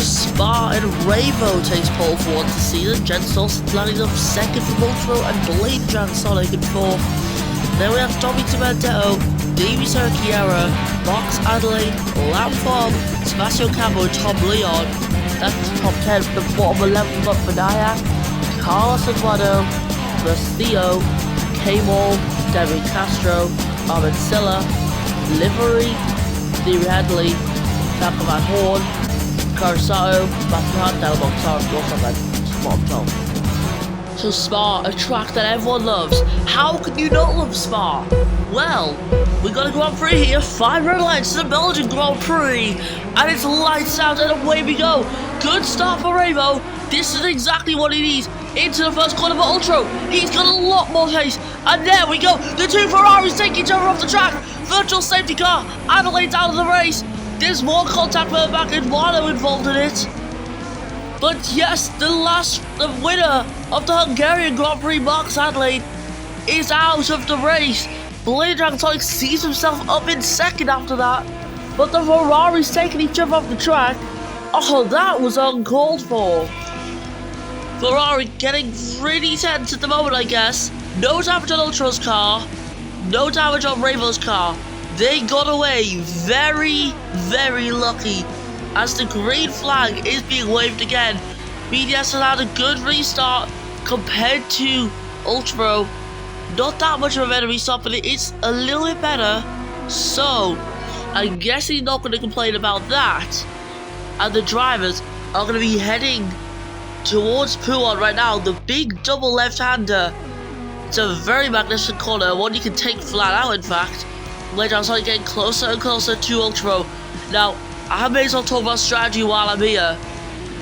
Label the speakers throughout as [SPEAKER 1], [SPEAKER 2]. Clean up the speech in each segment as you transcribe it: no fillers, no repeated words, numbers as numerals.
[SPEAKER 1] to Spa and Ravo takes pole for one this season. Jen Stolson landing up second for Ultra and Blade Dragon Sonic in fourth. Then we have Tommy Timandetto, Davey Serkiera, Box Adelaide, Lam Fong, Sebastian Campo, Tom Leon. That's the top 10. The bottom 11 up for Nyack, Carlos Eduardo, Theo, K-Mall, Devin Castro, Armin Silla, Livery, Stevie Hadley, Taka Van Horn, Carasato, Matthew Delmont, Bottom 12. So Spa, a track that everyone loves. How can you not love Spa? Well, we got a Grand Prix here, 5 red lines to the Belgian Grand Prix, and it's lights out and away we go. Good start for Ravo. This is exactly what he needs. Into the first corner for Ultra. He's got a lot more pace, and there we go. The two Ferraris take each other off the track. Virtual safety car. Adelaide's out of the race. There's more contact further back and Eduardo involved in it. But yes, the winner of the Hungarian Grand Prix, Marcus Adelaide, is out of the race. Blade Dragon Sonic sees himself up in second after that. But the Ferraris taking each other off the track. Oh, that was uncalled for. Ferrari getting really tense at the moment, I guess. No damage on Ultra's car. No damage on Ravo's car. They got away very, very lucky as the green flag is being waved again. BDS has had a good restart compared to Ultra. Not that much of a better restart, but it is a little bit better. So, I'm guessing not going to complain about that. And the drivers are going to be heading towards Pouan right now. The big double left-hander. It's a very magnificent corner, one you can take flat out in fact. Later on, starting getting closer and closer to Ultra. Now, I may as well talk about strategy while I'm here.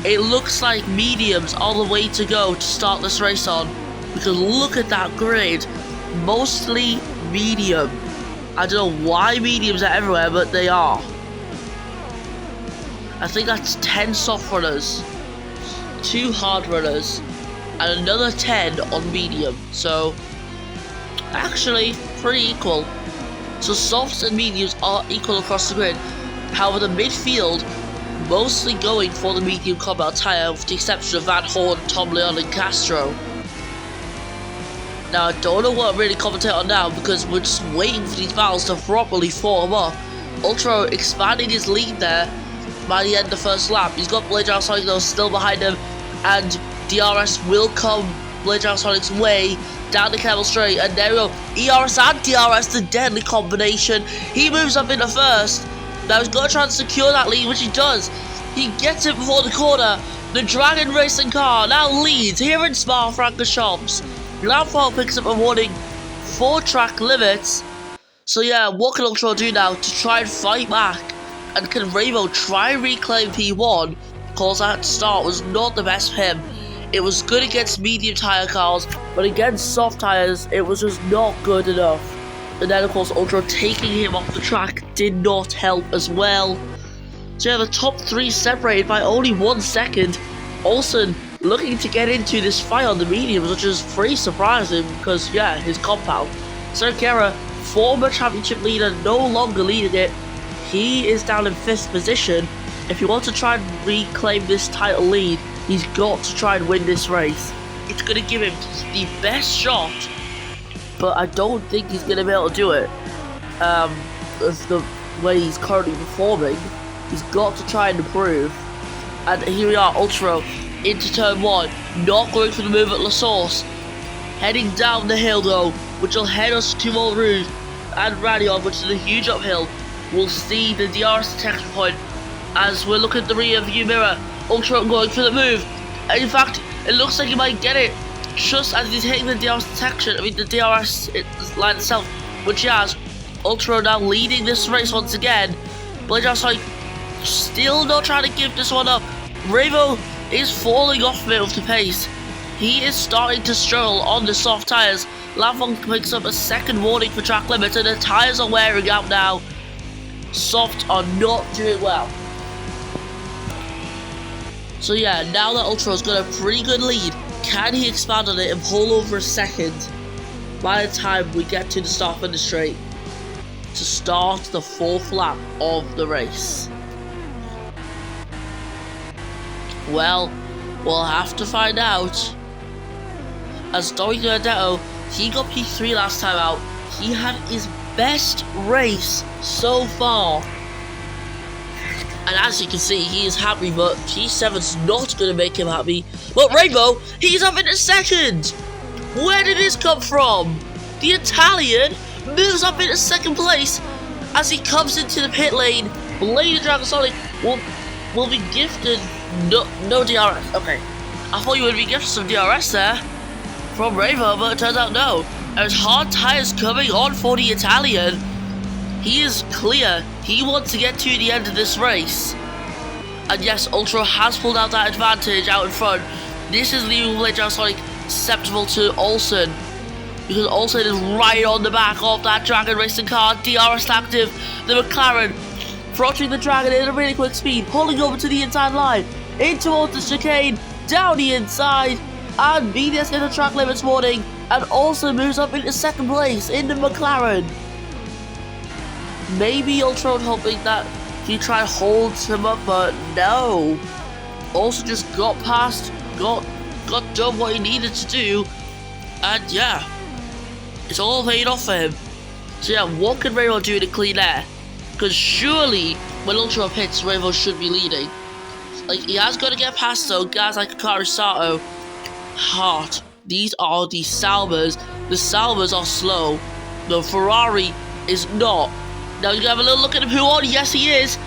[SPEAKER 1] It looks like mediums are the way to go to start this race on. Because look at that grid. Mostly medium. I don't know why mediums are everywhere, but they are. I think that's 10 soft runners, 2 hard runners, and another 10 on medium. So, actually, pretty equal. So softs and mediums are equal across the grid. However, the midfield mostly going for the medium combat tyre, with the exception of Van Horn, Tom Leon, and Castro. Now, I don't know what I'm really commentating on now because we're just waiting for these battles to properly form up. Ultra expanding his lead there by the end of the first lap. He's got Blade Dragon Sonic though still behind him, and DRS will come Blade Dragon Sonic's way down the Camel Straight, and there we go. ERS and DRS, the deadly combination. He moves up into first. Now he's got to try and secure that lead, which he does. He gets it before the corner. The Dragon Racing car now leads here in Spa-Francorchamps. Lamphal picks up a warning for track limits. So yeah, what can Ultra do now to try and fight back? And can Ravo try and reclaim P1? Because that start was not the best for him. It was good against medium tyre cars, but against soft tyres, it was just not good enough. And then of course Ultra taking him off the track did not help as well. So yeah, the top 3 separated by only 1 second. Olsen looking to get into this fight on the mediums, which is pretty surprising because yeah, his compound. Serkiera, former championship leader, no longer leading it. He is down in 5th position. If he wants to try and reclaim this title lead, he's got to try and win this race. It's going to give him the best shot, but I don't think he's going to be able to do it. With the way he's currently performing, he's got to try and improve. And here we are, Ultra into turn 1, not going for the move at La Source. Heading down the hill though, which will head us to Mont Rouge and Radion, which is a huge uphill. We'll see the DRS detection point as we're looking at the rear view mirror. Ultra going for the move, and in fact it looks like he might get it just as he's hitting the DRS detection, the DRS line itself, which he has. Ultra now leading this race once again. Blade Dragon Sonic still not trying to give this one up. Ravo is falling off a bit of the pace. He is starting to struggle on the soft tyres. Lamphong picks up a second warning for track limits, and the tyres are wearing out now. Soft are not doing well. So yeah, now that Ultra's got a pretty good lead, can he expand on it and pull over a second by the time we get to the start of the straight to start the 4th lap of the race? Well, we'll have to find out. As Dominic Benedetto, he got P3 last time out. He had his best race so far. And as you can see, he is happy, but P7's not going to make him happy. But Rainbow, he's up into second! Where did this come from? The Italian moves up into second place as he comes into the pit lane. Blade and Dragon Sonic will be gifted no DRS. Okay, I thought you would be gifted some DRS there from Rainbow, but it turns out no. There's hard tires coming on for the Italian. He is clear. He wants to get to the end of this race. And yes, Ultra has pulled out that advantage out in front. This is leaving Blade Dragon Sonic acceptable to Olsen, because Olsen is right on the back of that Dragon racing car. DRS active. The McLaren approaching the Dragon at a really quick speed, pulling over to the inside line, in towards the chicane, down the inside, and BDS gets a track limits warning, and also moves up into second place in the McLaren. Maybe Ultra hoping that he tried to hold him up, but no. Also just got past, got done what he needed to do, and yeah, it's all paid off for him. So yeah, what can Rainbow do to clean air? Because surely when Ultra pits, Rainbow should be leading. Like, he has got to get past though guys like Hikaru Sato. Hard. These are the Salvas. The Salvas are slow. The Ferrari is not. Now you can have a little look at him. Who on? Yes, he is.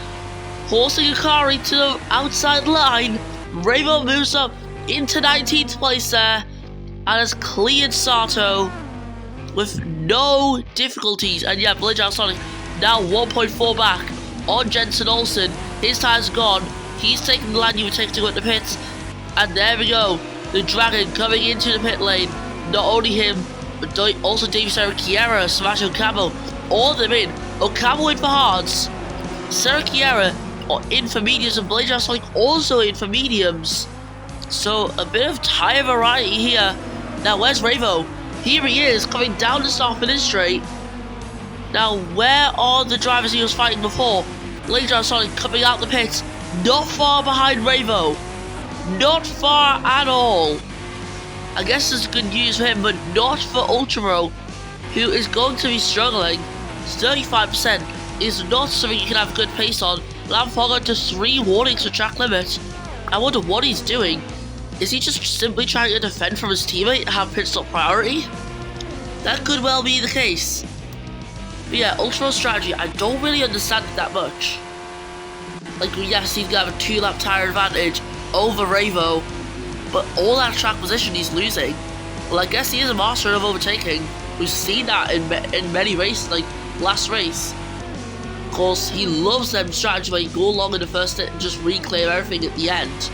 [SPEAKER 1] Forcing Hikari to the outside line. Rainbow moves up into 19th place there and has cleared Sato with no difficulties. And yeah, Blade Dragon Sonic now 1.4 back on Jensen Olsen. His tire's gone. He's taking the line you would take to go at the pits. And there we go. The Dragon coming into the pit lane. Not only him, but also Davey Kiera, Smash Okamo. All of them in. Okamo in for hards. Sarah Kiera in for mediums, and Blade Dragon Sonic also in for mediums. So a bit of tire variety here. Now where's Rainbow? Here he is, coming down the start finish straight. Now where are the drivers he was fighting before? Blade Dragon Sonic coming out the pits, not far behind Rainbow. Not far at all. I guess there's good news for him, but not for Ultimo, who is going to be struggling. 35% is not something you can have good pace on. Lamfogo to 3 warnings for track limit. I wonder what he's doing. Is he just simply trying to defend from his teammate and have pit stop priority? That could well be the case. But yeah, Ultimo's strategy, I don't really understand it that much. Like, yes, he's gonna have a 2-lap tire advantage over Rainbow, but all that track position he's losing. Well, I guess he is a master of overtaking. We've seen that in many races, like last race. Of course, he loves them strategy where you go along in the first stint and just reclaim everything at the end.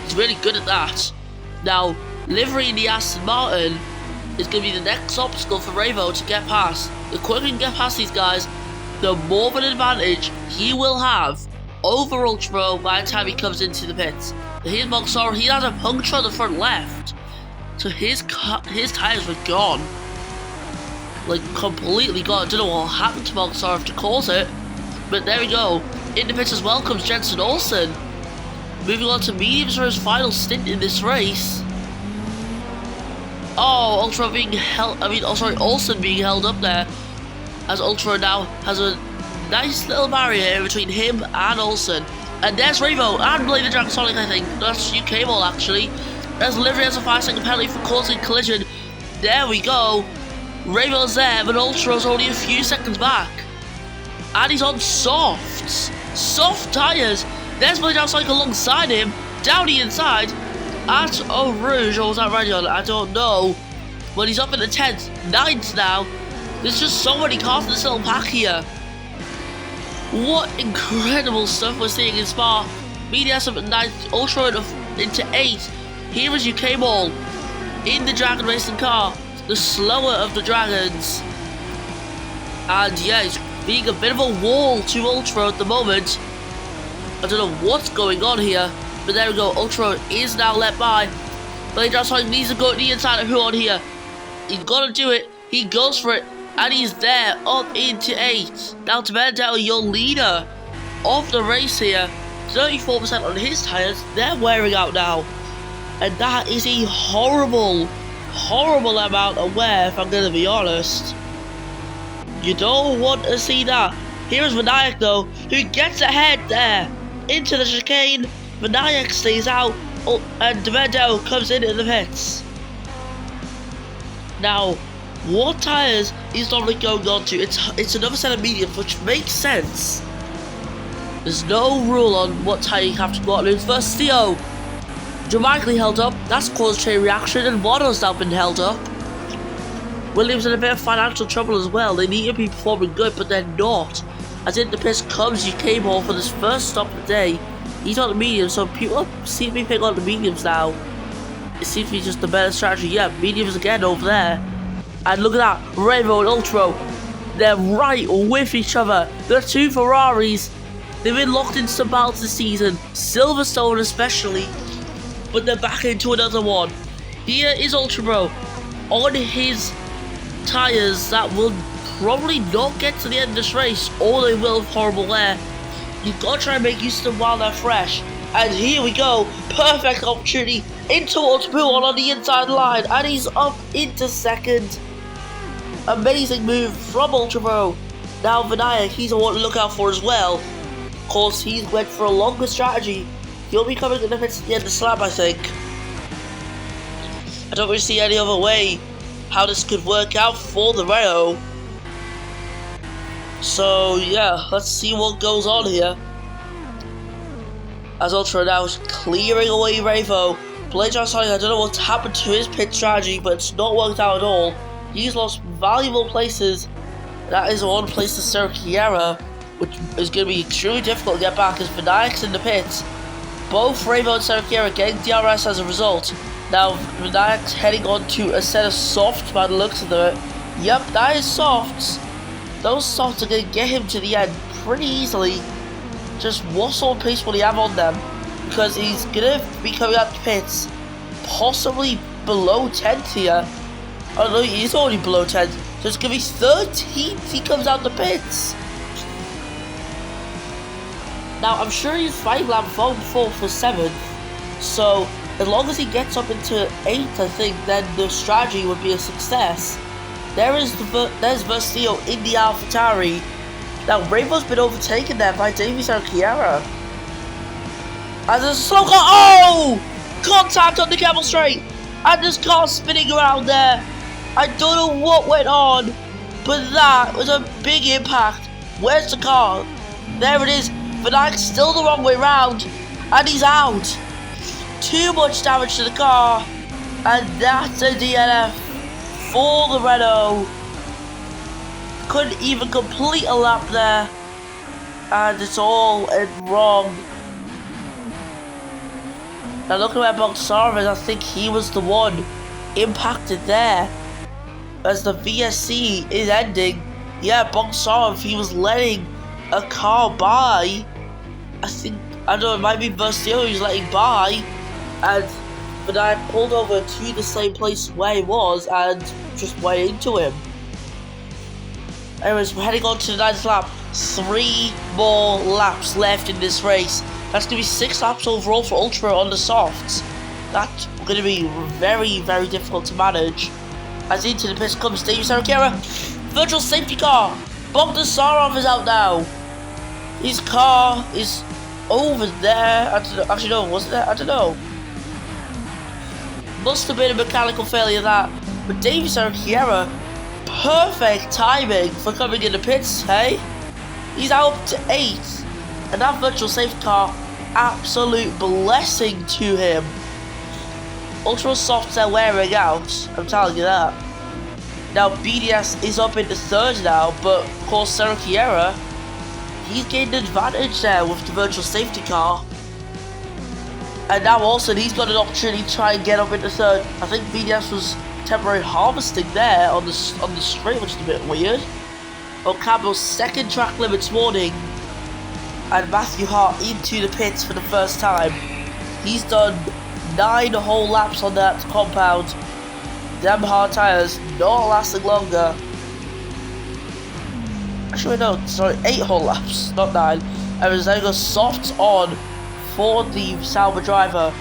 [SPEAKER 1] He's really good at that. Now, livery in the Aston Martin is going to be the next obstacle for Rainbow to get past. The quicker he can get past these guys, the more of an advantage he will have over Ultimo by the time he comes into the pits. Here's Mogsara, he has a puncture on the front left, so his tyres were gone. Like, completely gone. I don't know what happened to Mogsara to cause it, but there we go. In the pits as well comes Jensen Olsen, moving on to mediums for his final stint in this race. Oh, Ultra being held, Olsen being held up there, as Ultra now has a nice little barrier between him and Olsen. And there's Rainbow and Blade Dragon Sonic, I think. That's UK ball actually. There's Livery has a 5-second penalty for causing collision. There we go. Rainbow's there, but Ultra's only a few seconds back. And he's on softs. Soft tyres. There's Blade Dragon Sonic alongside him, down the inside, at Eau Rouge, or was that Radion? I don't know. But he's up in the 10th, 9th now. There's just so many cars in this little pack here. What incredible stuff we're seeing in Spa. BDS up at 9th, Ultra into 8th. Here is UK Ball in the Dragon racing car, the slower of the Dragons. And yeah, he's being a bit of a wall to Ultra at the moment. I don't know what's going on here, but there we go. Ultra is now let by. Blade Dragon Sonic needs to go to the inside of who on here. He's got to do it. He goes for it. And he's there, up into 8th. Now to Benedetto, your leader of the race here. 34% on his tyres, they're wearing out now. And that is a horrible amount of wear, if I'm going to be honest. You don't want to see that. Here's Vinayak though, who gets ahead there into the chicane. Vinayak stays out, and Demedo comes into the pits. Now, what tyres is Dominic going on to? It's another set of mediums, which makes sense. There's no rule on what tyre you have to go on. It's first Theo, dramatically held up. That's caused chain reaction, and Watto's now been held up. Williams in a bit of financial trouble as well. They need to be performing good, but they're not. As in the piss comes, you came home for this first stop of the day. He's on the mediums, so people seem to be picking on the mediums now. It seems to be just the better strategy. Yeah, mediums again over there. And look at that, Rainbow and Ultra. They're right with each other. The two Ferraris. They've been locked in some battles this season. Silverstone especially. But they're back into another one. Here is Ultra Bro on his tyres that will probably not get to the end of this race, or they will have horrible wear. You've got to try and make use of them while they're fresh. And here we go, perfect opportunity in towards Buon on the inside line, and he's up into second. Amazing move from Ultra Bro. Now Vinayak, he's the one to look out for as well. Of course, he's went for a longer strategy. He'll be coming in the pits at the end of the slab, I think. I don't really see any other way how this could work out for the Renault. So yeah, let's see what goes on here. As Ultra now is clearing away Revo. Belgian, I don't know what's happened to his pit strategy, but it's not worked out at all. He's lost valuable places. That is one place to Serkiera, which is going to be extremely difficult to get back as Vinayak's in the pits. Both Revo and Serkiera getting DRS as a result. Now Vinayak's heading on to a set of softs by the looks of it. Yep, that is softs. Those softs are going to get him to the end pretty easily. Just what sort of pace will he have on them? Because he's going to be coming out the pits possibly below 10th here. Oh no, he's already below 10th. So it's going to be 13th he comes out the pits. Now I'm sure he's 5 laps from 4th for 7th. So as long as he gets up into 8th, I think, then the strategy would be a success. There's Versio in the AlphaTauri. Now Rainbow's been overtaken there by Davies and Chiara. And there's a slow car. Oh! Contact on the camel straight. And this car spinning around there. I don't know what went on, but that was a big impact. Where's the car? There it is. Vinayak's still the wrong way round. And he's out. Too much damage to the car. And that's a DNF for the Renault. Couldn't even complete a lap there. And it's all wrong. Now looking at Boxar, I think he was the one impacted there. As the VSC is ending. Yeah, Boxar, he was letting a car by. I don't know, it might be Versio who's letting by. But I pulled over to the same place where he was and just went into him. Anyways, we're heading on to the 9th lap. 3 more laps left in this race. That's going to be 6 laps overall for Ultra on the softs. That's going to be very, very difficult to manage. As into the pits comes David Saracera. Virtual safety car. Bogdanasarov is out now. His car is over there. I don't know. Actually, no, wasn't there? I don't know. Must have been a mechanical failure that. But David Saracera, perfect timing for coming in the pits, hey? He's out to 8th. And that virtual safety car, absolute blessing to him. Ultra softs are wearing out, I'm telling you that. Now BDS is up into 3rd now, but of course Serkiera, he's gained an advantage there with the virtual safety car. And now also he's got an opportunity to try and get up into 3rd. I think BDS was temporarily harvesting there on the straight, which is a bit weird. Ocampo's 2nd track limits warning. And Matthew Hart into the pits for the first time. He's done 9 whole laps on that compound. Them hard tyres not lasting longer. Actually no, sorry, 8 whole laps, not 9. And there's now got softs on for the Sauber driver,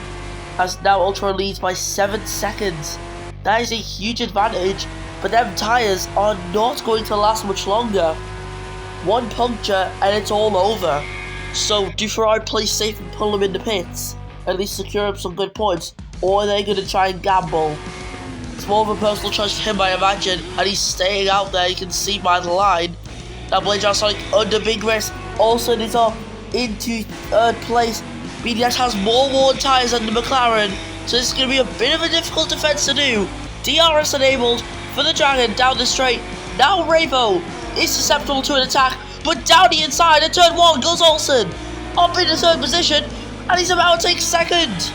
[SPEAKER 1] as now Ultra leads by 7 seconds. That is a huge advantage, but them tyres are not going to last much longer. One puncture and it's all over. So do Ferrari play safe and pull them in the pits, at least secure up some good points, or are they going to try and gamble? It's more of a personal choice for him, I imagine, and he's staying out there. You can see by the line. Now Belgian Sonic under big risk, also is up into 3rd place. BDS has more worn tyres than the McLaren, so this is going to be a bit of a difficult defence to do. DRS enabled for the Dragon down the straight. Now Ravo is susceptible to an attack, but down the inside in turn 1 goes Olsen up into 3rd position, and he's about to take 2nd.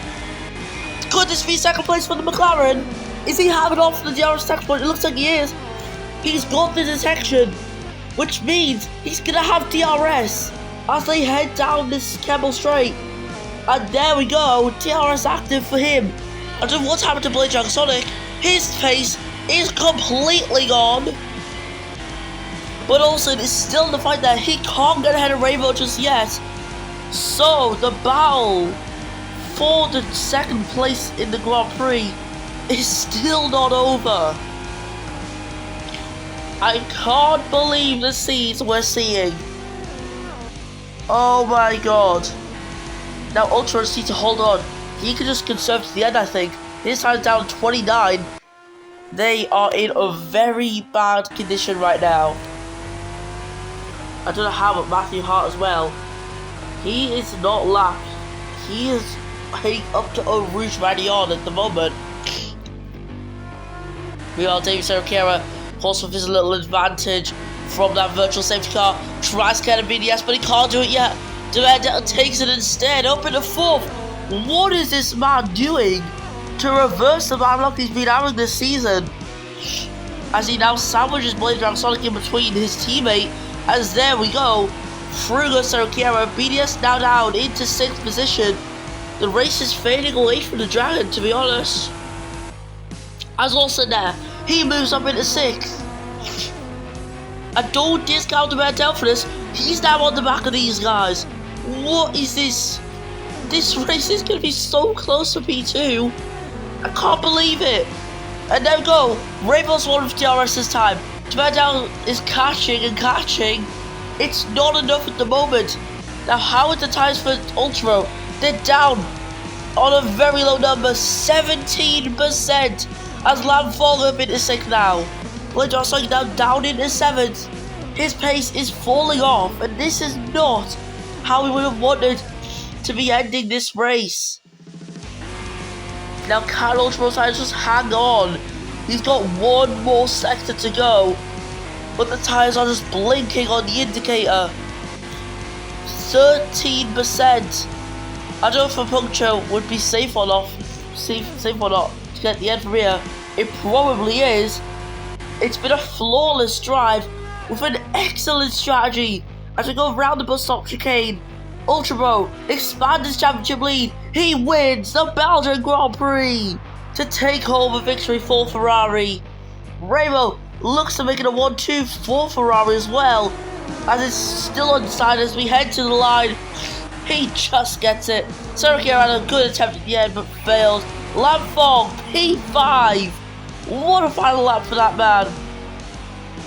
[SPEAKER 1] Could this be 2nd place for the McLaren? Is he having off the DRS attack point? It looks like he is. He's got the detection, which means he's going to have DRS as they head down this Kemmel straight. And there we go, DRS active for him. I don't know what's happened to Belgian Sonic. His pace is completely gone. But Olsen is still in the fight there. He can't get ahead of Rainbow just yet. So the battle for the 2nd place in the Grand Prix is still not over. I can't believe the scenes we're seeing. Oh my god. Now Ultra needs to hold on. He can just conserve to the end, I think. His time's down 29. They are in a very bad condition right now. I don't know how, but Matthew Hart as well. He is not lapped. He is up to Eau Rouge Radion at the moment. Meanwhile, David Serracera also has a little advantage from that virtual safety car. Tries to get a BDS, but he can't do it yet. Devendel takes it instead, up in the 4th. What is this man doing to reverse the bad luck he's been having this season? As he now sandwiches Belgian Sonic in between his teammate. As there we go, through goes Serracera. BDS now down into 6th position. The race is fading away from the Dragon, to be honest. As also there, he moves up into 6th. And don't discount the Devendel for this. He's now on the back of these guys. What is this? This race is going to be so close to P2. I can't believe it. And there we go. Rainbow's won with DRS this time. Devendel is catching and catching. It's not enough at the moment. Now, how are the tyres for Ultra? They're down on a very low number, 17%. As Lamb fall up into 6th now. Belgian Sonic now down into 7th. His pace is falling off, and this is not how we would have wanted to be ending this race. Now can Ultra just hang on? He's got 1 more sector to go, but the tyres are just blinking on the indicator. 13%. I don't know if a puncture would be safe or not. Safe or not to get the end from here. It probably is. It's been a flawless drive with an excellent strategy as we go around the bus stop chicane. Ultra Bro expands his championship lead. He wins the Belgian Grand Prix to take home a victory for Ferrari. Rainbow looks to make it a 1-2 for Ferrari as well, as it's still undecided as we head to the line. He just gets it. Serracera had a good attempt at the end but failed. Lampfong P5. What a final lap for that man.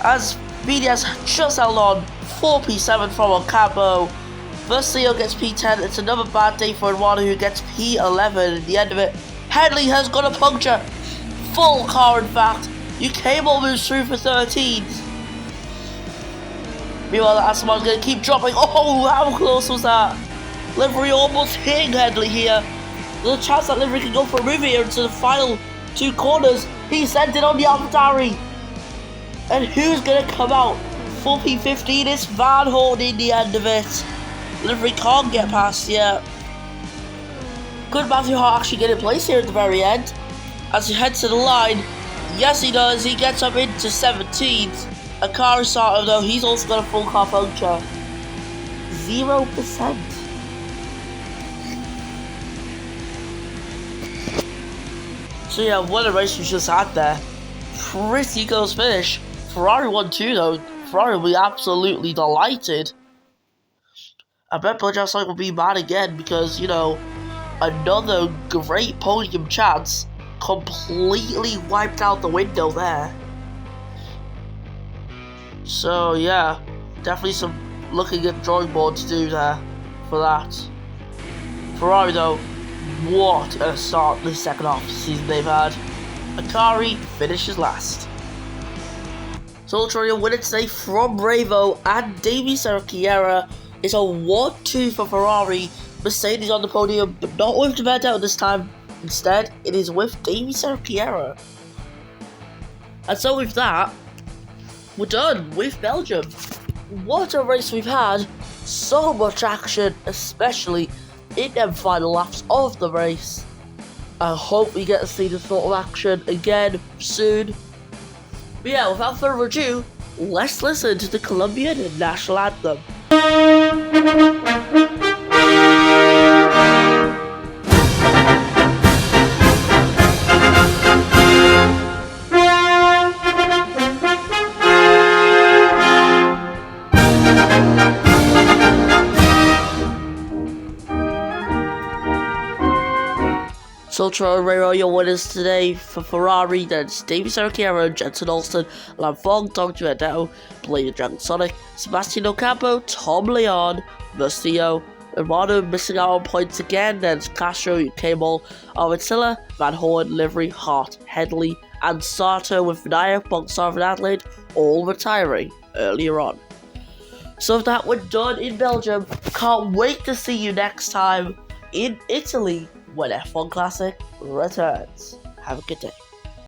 [SPEAKER 1] As BDS just held on 4 P7 from Ocampo. Versio gets P10. It's another bad day for Eduardo, who gets P11 at the end of it. Headley has got a puncture. Full car, in fact. Ukamo moves through for 13th. Meanwhile, Asamon's going to keep dropping. Oh, how close was that? Livery almost hitting Headley here. There's a chance that Livery can go for a move here into the final 2 corners. He sent it on the AlphaTauri. And who's going to come out? Full P15 is Van Horn in the end of it. Livery can't get past yet. Could Matthew Hart actually get in place here at the very end? As he heads to the line, yes he does, he gets up into 17th. Akari Sato though, he's also got a full car puncture. 0%. So yeah, what a race we just had there. Pretty close finish. Ferrari won too though. Ferrari will be absolutely delighted. I bet Belgian Sonic will be mad again because, you know, another great podium chance completely wiped out the window there. So yeah, definitely some looking at drawing board to do there for that. Ferrari though, what a start this second half of the season they've had. A.G.E finishes last. So ultimately a winner today from Bravo and Davy Serra is a 1-2 for Ferrari. Mercedes on the podium, but not with Demetto this time. Instead, it is with Davy Serra. And so with that, we're done with Belgium. What a race we've had. So much action, especially in them final laps of the race. I hope we get to see this sort of action again soon. But yeah, without further ado, let's listen to the Colombian national anthem. So Torero, your winners today for Ferrari, then Davy Serra, Jenson Alston, Lanfong, Tom Giordano, Belgian Sonic, Sebastian Ocampo, Tom Leon, Mustillo, Romano missing out on points again, then Castro, Cable, Arvitilla, Van Horn, Livery, Hart, Headley, and Sato with Vinaya, Bongsar, and Adelaide, all retiring earlier on. So that we're done in Belgium. Can't wait to see you next time in Italy when F1 Classic returns. Have a good day.